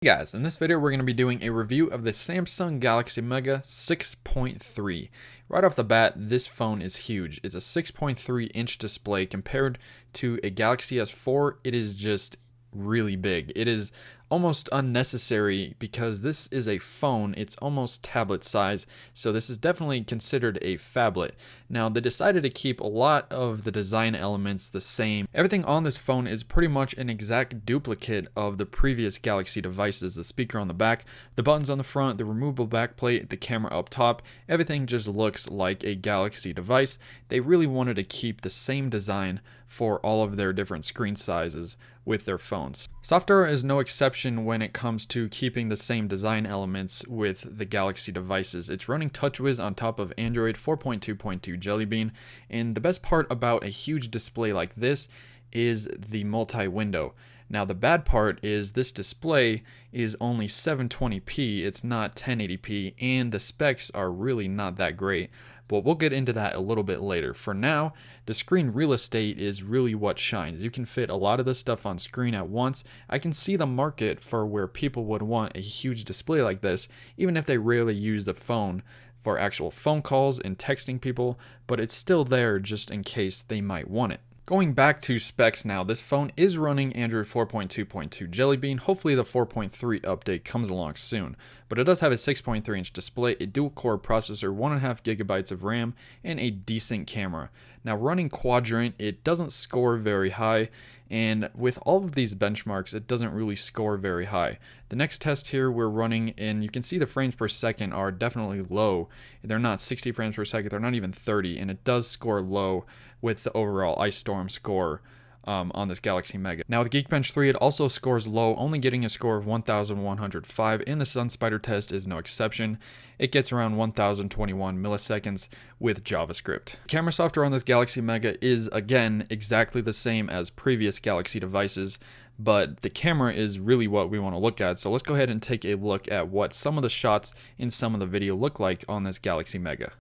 Hey guys, in this video we're going to be doing a review of the Samsung Galaxy Mega 6.3. Right off the bat, this phone is huge. It's a 6.3-inch display compared to a Galaxy S4. It is just really big. It is almost unnecessary because this is a phone. It's almost tablet size, so this is definitely considered a phablet. Now, they decided to keep a lot of the design elements the same. Everything on this phone is pretty much an exact duplicate of the previous Galaxy devices. The speaker on the back, the buttons on the front, the removable backplate, the camera up top, everything just looks like a Galaxy device. They really wanted to keep the same design for all of their different screen sizes with their phones. Software is no exception when it comes to keeping the same design elements with the Galaxy devices. It's running TouchWiz on top of Android 4.2.2 Jelly Bean, and the best part about a huge display like this is the multi-window. Now the bad part is this display is only 720p, it's not 1080p, and the specs are really not that great. But we'll get into that a little bit later. For now, the screen real estate is really what shines. You can fit a lot of this stuff on screen at once. I can see the market for where people would want a huge display like this, even if they rarely use the phone for actual phone calls and texting people, but it's still there just in case they might want it. Going back to specs now, this phone is running Android 4.2.2 Jelly Bean. Hopefully the 4.3 update comes along soon, but it does have a 6.3-inch display, a dual-core processor, 1.5 gigabytes of RAM, and a decent camera. Now running Quadrant, it doesn't score very high, and with all of these benchmarks, it doesn't really score very high. The next test here we're running, and you can see the frames per second are definitely low. They're not 60 frames per second, they're not even 30, and it does score low with the overall Ice Storm score on this Galaxy Mega. Now with Geekbench 3, it also scores low, only getting a score of 1,105, and the SunSpider test is no exception. It gets around 1,021 milliseconds with JavaScript. Camera software on this Galaxy Mega is, again, exactly the same as previous Galaxy devices, but the camera is really what we want to look at. So let's go ahead and take a look at what some of the shots in some of the video look like on this Galaxy Mega.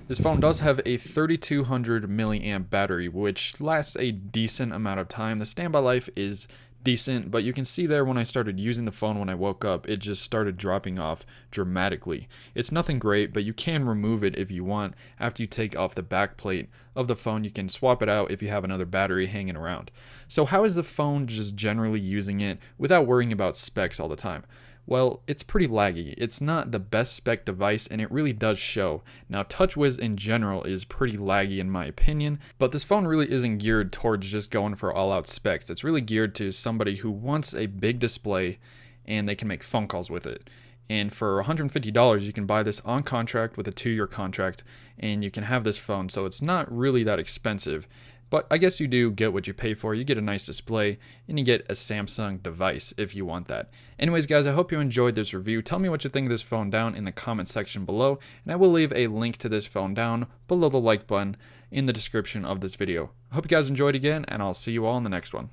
This phone does have a 3200 milliamp battery, which lasts a decent amount of time. The standby life is decent, but you can see there when I started using the phone when I woke up, it just started dropping off dramatically. It's nothing great, but you can remove it if you want. After you take off the back plate of the phone, you can swap it out if you have another battery hanging around. So how is the phone just generally using it without worrying about specs all the time? Well, it's pretty laggy. It's not the best spec device, and it really does show. Now, TouchWiz in general is pretty laggy in my opinion, but this phone really isn't geared towards just going for all-out specs. It's really geared to somebody who wants a big display and they can make phone calls with it. And for $150, you can buy this on contract with a 2-year contract, and you can have this phone, so it's not really that expensive. But I guess you do get what you pay for. You get a nice display, and you get a Samsung device if you want that. Anyways, guys, I hope you enjoyed this review. Tell me what you think of this phone down in the comment section below, and I will leave a link to this phone down below the like button in the description of this video. I hope you guys enjoyed again, and I'll see you all in the next one.